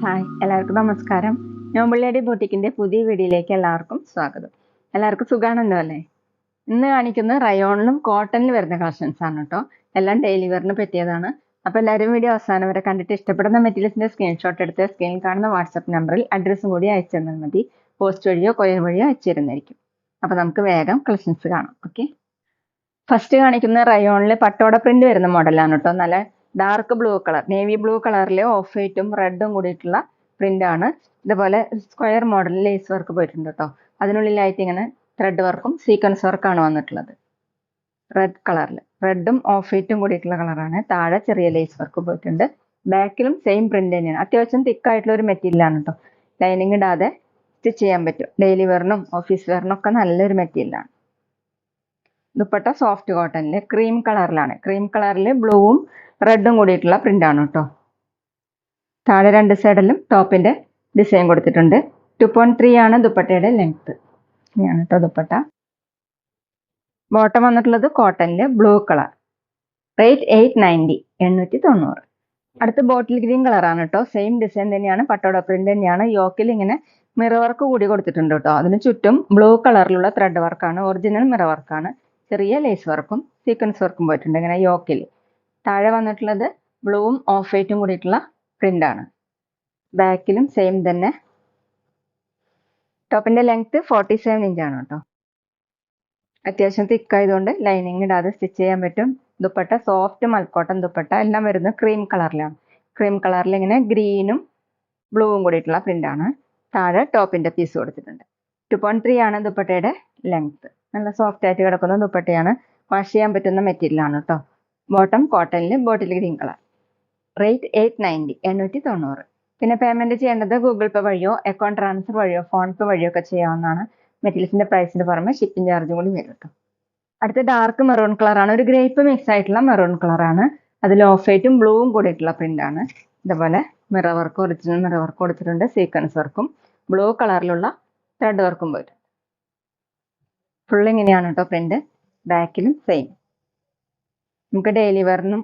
Hi, എല്ലാവർക്കും നമസ്കാരം. നോബിളിയടി ബൊട്ടിക്കിന്റെ പുതിയ വീഡിയോയിലേക്ക് എല്ലാവർക്കും സ്വാഗതം. എല്ലാവർക്കും സുഖാണല്ലോ അല്ലേ? ഇന്ന് കാണിക്കുന്നത് റയോണിലും കോട്ടണിലും വരുന്ന കളക്ഷൻസ് ആണ് കേട്ടോ. എല്ലാം ഡെയിലി വെയറിന് പറ്റിയതാണ്. അപ്പോൾ എല്ലാവരും വീഡിയോ അവസാനം വരെ കണ്ടിട്ട് ഇഷ്ടപ്പെടുന്ന മെറ്റീരിയൽസിന്റെ സ്ക്രീൻഷോട്ട് എടുത്ത് സ്ക്രീനിൽ കാണുന്ന വാട്സപ്പ് നമ്പറിൽ അഡ്രസ്സും കൂടി അയച്ചു തന്നാൽ മതി. പോസ്റ്റ് വഴിയോ കൊറിയർ വഴിയോ അയച്ചു തരുന്നതായിരിക്കും. അപ്പോൾ നമുക്ക് വേഗം കളക്ഷൻസ് കാണാം. ഓക്കെ, ഫസ്റ്റ് കാണിക്കുന്ന റയോണിൽ പട്ടോട പ്രിന്റ് വരുന്ന മോഡലാണ് കേട്ടോ. നല്ല dark blue colour, navy blue കളറിൽ ഓഫ് വൈറ്റും റെഡും കൂടിയിട്ടുള്ള പ്രിന്റ് ആണ്. ഇതുപോലെ സ്ക്വയർ മോഡലിൽ ലേസ് വർക്ക് പോയിട്ടുണ്ട് കേട്ടോ. അതിനുള്ളിലായിട്ട് ഇങ്ങനെ ത്രെഡ് വർക്കും സീക്വൻസ് വർക്കാണ് വന്നിട്ടുള്ളത്. റെഡ് കളറിൽ, റെഡും ഓഫ് വൈറ്റും കൂടിയിട്ടുള്ള കളറാണ്. താഴെ ചെറിയ ലേസ് വർക്ക് പോയിട്ടുണ്ട്. ബാക്കിലും സെയിം പ്രിന്റ് തന്നെയാണ്. അത്യാവശ്യം തിക്കായിട്ടുള്ള ഒരു മെറ്റീരിയൽ ആണ് കേട്ടോ. ലൈനിങ് ഇടാതെ സ്റ്റിച്ച് ചെയ്യാൻ പറ്റും. ഡെയിലി വെയറിനും ഓഫീസ് വെയറിനും ഒക്കെ നല്ലൊരു മെറ്റീരിയലാണ്. ദുപ്പട്ട സോഫ്റ്റ് കോട്ടണിൽ ക്രീം കളറിലാണ്. ക്രീം കളറിൽ ബ്ലൂവും റെഡും കൂടിയിട്ടുള്ള പ്രിന്റ് ആണ് കേട്ടോ. താഴെ രണ്ട് സൈഡിലും ടോപ്പിന്റെ ഡിസൈൻ കൊടുത്തിട്ടുണ്ട്. 2.3 ആണ് ദുപ്പട്ടയുടെ ലെങ്ത്. ഇങ്ങനെയാണ് കേട്ടോ ദുപ്പട്ട. ബോട്ടം വന്നിട്ടുള്ളത് കോട്ടണിൽ ബ്ലൂ കളർ. റേറ്റ് 890, 890. അടുത്ത് ബോട്ടിൽ ഗ്രീൻ കളറാണ് കേട്ടോ. സെയിം ഡിസൈൻ തന്നെയാണ്, പട്ടോട പ്രിന്റ് തന്നെയാണ്. യോക്കിൽ ഇങ്ങനെ മിറർ വർക്ക് കൂടി കൊടുത്തിട്ടുണ്ട് കേട്ടോ. അതിന് ചുറ്റും ബ്ലൂ കളറിലുള്ള ത്രെഡ് വർക്കാണ്. ഒറിജിനൽ മിറർ വർക്കാണ്. ചെറിയ ലേസ് വർക്കും സീക്വൻസ് വർക്കും പോയിട്ടുണ്ട് ഇങ്ങനെ യോക്കിൽ. താഴെ വന്നിട്ടുള്ളത് ബ്ലൂവും ഓഫ് വൈറ്റും കൂടിയിട്ടുള്ള പ്രിന്റ് ആണ്. ബാക്കിലും സെയിം തന്നെ. ടോപ്പിന്റെ ലെങ്ത് 47 ഇഞ്ചാണ് കേട്ടോ. അത്യാവശ്യം തിക്കായതുകൊണ്ട് ലൈനിങ് ഇടാതെ സ്റ്റിച്ച് ചെയ്യാൻ പറ്റും. ദുപ്പട്ട സോഫ്റ്റ് മൽക്കോട്ടൺ ദുപ്പട്ട. എല്ലാം വരുന്നത് ക്രീം കളറിലാണ്. ക്രീം കളറിൽ ഇങ്ങനെ ഗ്രീനും ബ്ലൂവും കൂടിയിട്ടുള്ള പ്രിന്റ് ആണ്. താഴെ ടോപ്പിന്റെ പീസ് കൊടുത്തിട്ടുണ്ട്. 2.3 ആണ് ദുപ്പട്ടയുടെ ലെങ്ത്. നല്ല സോഫ്റ്റ് ആയിട്ട് കിടക്കുന്ന ദുപ്പട്ടയാണ്. വാഷ് ചെയ്യാൻ പറ്റുന്ന മെറ്റീരിയൽ ആണ് കേട്ടോ. ബോട്ടം കോട്ടണിൽ ബോട്ടിൽ ഗ്രീൻ കളർ. റേറ്റ് 890, 890. പിന്നെ പേയ്മെന്റ് ചെയ്യേണ്ടത് ഗൂഗിൾ പേ വഴിയോ അക്കൗണ്ട് ട്രാൻസ്ഫർ വഴിയോ ഫോൺ പേ വഴിയോ ഒക്കെ ചെയ്യാവുന്നതാണ്. മെറ്റീരിയൽസിന്റെ പ്രൈസിന് പുറമെ ഷിപ്പിംഗ് ചാർജും കൂടി വരും കേട്ടോ. അടുത്ത ഡാർക്ക് മെറൂൺ കളറാണ്. ഒരു ഗ്രേപ്പ് മിക്സ് ആയിട്ടുള്ള മെറൂൺ കളറാണ്. അതിൽ ഓഫ് വൈറ്റും ബ്ലൂവും കൂടിയിട്ടുള്ള പ്രിന്റ് ആണ്. ഇതുപോലെ mirror work, original mirror work കൊടുത്തിട്ടുണ്ട്. സീക്വൻസ് വർക്കും ബ്ലൂ കളറിലുള്ള ത്രെഡ് വർക്കും പോയിട്ടുണ്ട്. ഫുൾ ഇങ്ങനെയാണ് കേട്ടോ പ്രിന്റ്. ബാക്കിലും സെയിം. നമുക്ക് ഡെയിലി വെയറിനും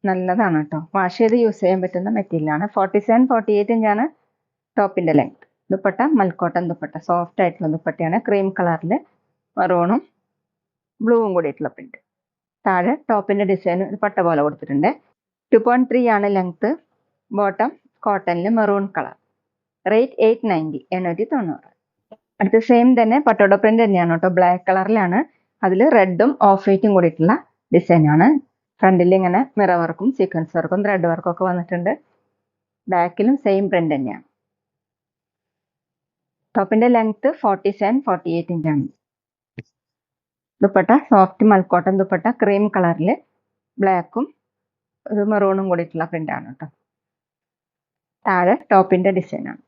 നല്ലതാണ് കേട്ടോ. വാഷ് ചെയ്ത് യൂസ് ചെയ്യാൻ പറ്റുന്ന മെറ്റീരിയലാണ്. 47, 48 ഇഞ്ചാണ് ടോപ്പിന്റെ ലെങ്ത്. ദുപ്പട്ട മൽക്കോട്ടൺ ദുപ്പട്ട, സോഫ്റ്റ് ആയിട്ടുള്ള ദുപ്പട്ടയാണ്. ക്രീം കളറിൽ മെറൂണും ബ്ലൂവും കൂടിയിട്ടുള്ള പ്രിന്റ്. താഴെ ടോപ്പിന്റെ ഡിസൈൻ ഒരു പട്ട പോലെ കൊടുത്തിട്ടുണ്ട്. 2.3 ആണ് ലെങ്ത്. ബോട്ടം കോട്ടണിൽ മെറൂൺ കളർ. റേറ്റ് 890, 890. അടുത്ത സെയിം തന്നെ പട്ടോട പ്രിന്റ് തന്നെയാണ് കേട്ടോ. ബ്ലാക്ക് കളറിലാണ്. അതിൽ റെഡും ഓഫ് വൈറ്റും കൂടിയിട്ടുള്ള ഡിസൈൻ ആണ്. ഫ്രണ്ടിൽ ഇങ്ങനെ മിറർ വർക്കും സീക്വൻസ് വർക്കും ത്രെഡ് വർക്കും ഒക്കെ വന്നിട്ടുണ്ട്. ബാക്കിലും സെയിം പ്രിന്റ് തന്നെയാണ്. ടോപ്പിന്റെ ലെങ്ത് 47, 48 ഇഞ്ചാണ്. ദുപ്പട്ട സോഫ്റ്റ് മൽക്കോട്ടൺ ദുപ്പട്ട. ക്രീം കളറിൽ ബ്ലാക്കും ഒരു മെറൂണും കൂടിയിട്ടുള്ള പ്രിന്റ് ആണ് കേട്ടോ. താഴെ ടോപ്പിന്റെ ഡിസൈൻ ആണ്.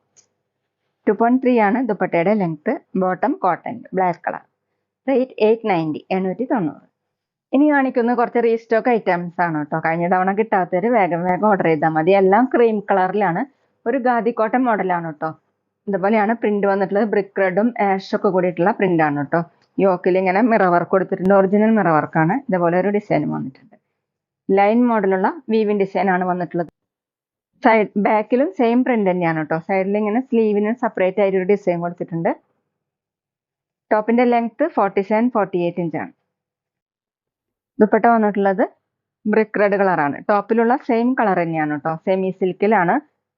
2.3 ആണ് ദുപ്പട്ടയുടെ length. Bottom cotton black colour. Rate 890, 890. ഇനി കാണിക്കുന്നത് കുറച്ച് റീസ്റ്റോക്ക് ഐറ്റംസ് ആണ് കേട്ടോ. കഴിഞ്ഞ തവണ കിട്ടാത്തവർ വേഗം വേഗം ഓർഡർ ചെയ്താൽ മതി. എല്ലാം ക്രീം കളറിലാണ്. ഒരു ഗാദി കോട്ടൺ മോഡലാണ് കേട്ടോ. ഇതുപോലെയാണ് പ്രിന്റ് വന്നിട്ടുള്ളത്. ബ്രിക്ക് റെഡും ആഷ് ഒക്കെ കൂടിയിട്ടുള്ള പ്രിന്റ് ആണ് കേട്ടോ. യോക്കിൽ ഇങ്ങനെ മിറർ വർക്ക് കൊടുത്തിട്ടുണ്ട്. ഒറിജിനൽ മിറർ വർക്കാണ്. ഇതുപോലെ ഒരു ഡിസൈനും വന്നിട്ടുണ്ട്. ലൈൻ മോഡലുള്ള വീവിൻ ഡിസൈൻ ആണ് വന്നിട്ടുള്ളത്. ബാക്കിലും സെയിം പ്രിന്റ് തന്നെയാണ് കേട്ടോ. സൈഡിൽ ഇങ്ങനെ സ്ലീവിന് സെപ്പറേറ്റ് ആയിട്ട് ഒരു ഡിസൈൻ കൊടുത്തിട്ടുണ്ട്. ടോപ്പിന്റെ ലെങ്ത് 47, 48 ഇഞ്ചാണ്. ദുപ്പട്ട വന്നിട്ടുള്ളത് ബ്രിക്ക് റെഡ് കളറാണ്. ടോപ്പിലുള്ള സെയിം കളർ തന്നെയാണ് കേട്ടോ. സെമി സിൽക്കിലാണ്.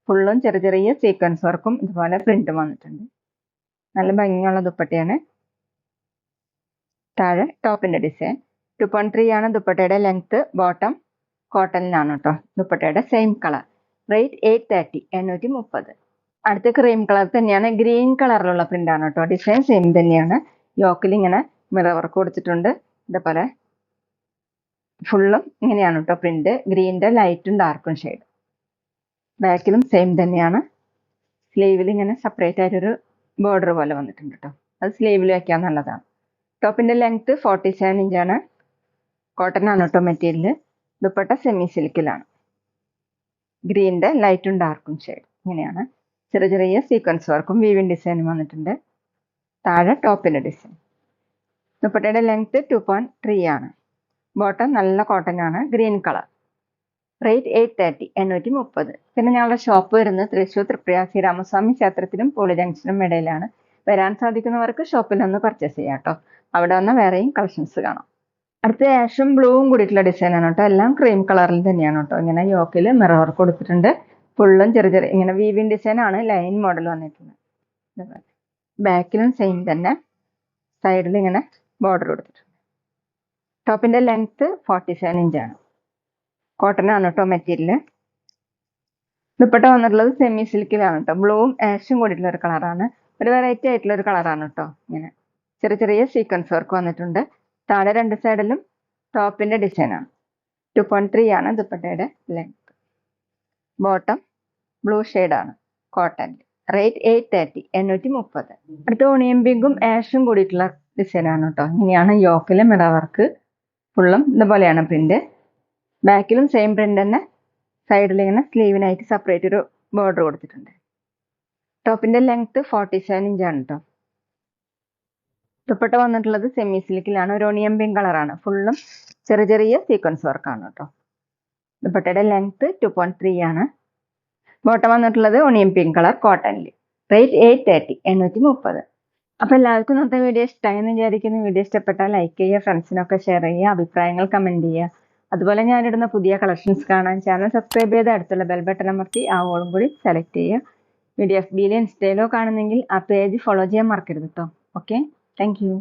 ഫുള്ളും ചെറിയ ചെറിയ സീക്വൻസ് വർക്കും ഇതുപോലെ പ്രിന്റും വന്നിട്ടുണ്ട്. നല്ല ഭംഗിയുള്ള ദുപ്പട്ടയാണ്. താഴെ ടോപ്പിന്റെ ഡിസൈൻ. 2.3 ആണ് ദുപ്പട്ടയുടെ ലെങ്ത്. ബോട്ടം കോട്ടണിലാണ് കേട്ടോ. ദുപ്പട്ടയുടെ സെയിം കളർ. റേറ്റ് 830, 830. അടുത്ത ക്രീം കളർ തന്നെയാണ്. ഗ്രീൻ കളറിലുള്ള പ്രിന്റ് ആണ് കേട്ടോ. ഡിസൈൻ സെയിം തന്നെയാണ്. യോക്കിൽ ഇങ്ങനെ മിറർ വർക്ക് കൊടുത്തിട്ടുണ്ട്. ഇതുപോലെ ഫുള്ളും ഇങ്ങനെയാണ് കേട്ടോ പ്രിന്റ്. ഗ്രീനിന്റെ ലൈറ്റും ഡാർക്കും ഷെയ്ഡ്. ബാക്കിലും സെയിം തന്നെയാണ്. സ്ലീവിൽ ഇങ്ങനെ സെപ്പറേറ്റ് ആയിട്ടൊരു ബോർഡർ പോലെ വന്നിട്ടുണ്ട് കേട്ടോ. അത് സ്ലീവിൽ വെക്കാൻ നല്ലതാണ്. ടോപ്പിന്റെ ലെങ്ത് 47 ഇഞ്ചാണ്. കോട്ടൺ ആണ് കേട്ടോ മെറ്റീരിയൽ. ദുപ്പട്ട സെമി സിൽക്കിലാണ്. ഗ്രീനിന്റെ ലൈറ്റും ഡാർക്കും ഷെയ്ഡ്. ഇങ്ങനെയാണ്. ചെറിയ ചെറിയ സീക്വൻസ് വർക്കും വീവിൻ ഡിസൈനും വന്നിട്ടുണ്ട്. താഴെ ടോപ്പിന്റെ ഡിസൈൻ. ദുപ്പട്ടയുടെ ലെങ്ത് 2.3 ആണ്. ബോട്ടം നല്ല കോട്ടൺ ആണ്. Green colour. റേറ്റ് 830 830. പിന്നെ ഞങ്ങളുടെ ഷോപ്പ് വരുന്നത് തൃശ്ശൂർ തൃപ്രയാർ ശ്രീരാമസ്വാമി ക്ഷേത്രത്തിനും പോളി ജംഗ്ഷനും ഇടയിലാണ്. വരാൻ സാധിക്കുന്നവർക്ക് ഷോപ്പിൽ ഒന്ന് പർച്ചേസ് ചെയ്യാം കേട്ടോ. അവിടെ വന്ന് വേറെയും കളക്ഷൻസ് കാണാം. അടുത്ത ആഷും ബ്ലൂവും കൂടിയിട്ടുള്ള ഡിസൈനാണ് കേട്ടോ. എല്ലാം ക്രീം കളറിൽ തന്നെയാണ് കേട്ടോ. ഇങ്ങനെ യോക്കിൽ മിറർ വർക്ക് കൊടുത്തിട്ടുണ്ട്. ഫുള്ളും ചെറിയ ചെറിയ ഇങ്ങനെ വീവിങ് ഡിസൈൻ ആണ്. ലൈൻ മോഡൽ വന്നിട്ടുണ്ട്. ബാക്കിലും സെയിം തന്നെ. സൈഡിൽ ഇങ്ങനെ ബോർഡർ കൊടുത്തിട്ടുണ്ട്. ടോപ്പിന്റെ ലെങ്ത് 47 ഇഞ്ചാണ്. കോട്ടൺ ആണ് കേട്ടോ മെറ്റീരിയൽ. ദുപ്പട്ട വന്നിട്ടുള്ളത് സെമി സിൽക്കിലാണ് കേട്ടോ. ബ്ലൂവും ആഷും കൂടിയിട്ടുള്ള ഒരു കളറാണ്. ഒരു വെറൈറ്റി ആയിട്ടുള്ള ഒരു കളറാണ് കേട്ടോ. ഇങ്ങനെ ചെറിയ ചെറിയ സീക്വൻസ് വർക്ക് വന്നിട്ടുണ്ട്. താഴെ രണ്ട് സൈഡിലും ടോപ്പിന്റെ ഡിസൈനാണ്. 2.3 ആണ് ദുപ്പട്ടയുടെ ലെങ്ത്. ബോട്ടം ബ്ലൂ ആണ് കോട്ടൺ. റേറ്റ് 830 830. അടുത്ത ഓണിയൻ പിങ്കും ആഷും കൂടിയിട്ടുള്ള ഡിസൈനാണ് കേട്ടോ. ഇങ്ങനെയാണ് യോക്കിലെ മിറർ വർക്ക്. ഫുള്ളും ഇതുപോലെയാണ് പ്രിന്റ്. ബാക്കിലും സെയിം പ്രിന്റ് തന്നെ. സൈഡിൽ ഇങ്ങനെ സ്ലീവിനായിട്ട് സെപ്പറേറ്റ് ഒരു ബോർഡർ കൊടുത്തിട്ടുണ്ട്. ടോപ്പിന്റെ ലെങ്ത് 47 ഇഞ്ചാണ് കേട്ടോ. ദുപ്പട്ട വന്നിട്ടുള്ളത് സെമി സിൽക്കിലാണ്. ഒരു ഓണിയൻ പിങ്ക് കളറാണ്. ഫുള്ളും ചെറിയ ചെറിയ സീക്വൻസ് വർക്കാണ് കേട്ടോ. ദുപ്പട്ടയുടെ ലെങ്ത് 2.3 ആണ്. ബോട്ടം വന്നിട്ടുള്ളത് ഓണിയൻ പിങ്ക് കളർ കോട്ടണിൽ. റേറ്റ് 830 830. അപ്പോൾ എല്ലാവർക്കും ഇന്നത്തെ വീഡിയോ ഇഷ്ടമായെന്ന് വിചാരിക്കുന്നു. വീഡിയോ ഇഷ്ടപ്പെട്ടാൽ ലൈക്ക് ചെയ്യുക, ഫ്രണ്ട്സിനൊക്കെ ഷെയർ ചെയ്യുക, അഭിപ്രായങ്ങൾ കമൻറ്റ് ചെയ്യുക. അതുപോലെ ഞാനിടുന്ന പുതിയ കളക്ഷൻസ് കാണാൻ ചാനൽ സബ്സ്ക്രൈബ് ചെയ്ത് അടുത്തുള്ള ബെൽ ബട്ടൺ അമർത്തി ആ ഓളും കൂടി സെലക്ട് ചെയ്യുക. വീഡിയോ FBയിലോ ഇൻസ്റ്റയിലോ കാണുന്നെങ്കിൽ ആ പേജ് ഫോളോ ചെയ്യാൻ മറക്കരുത് കേട്ടോ. Okay, thank you.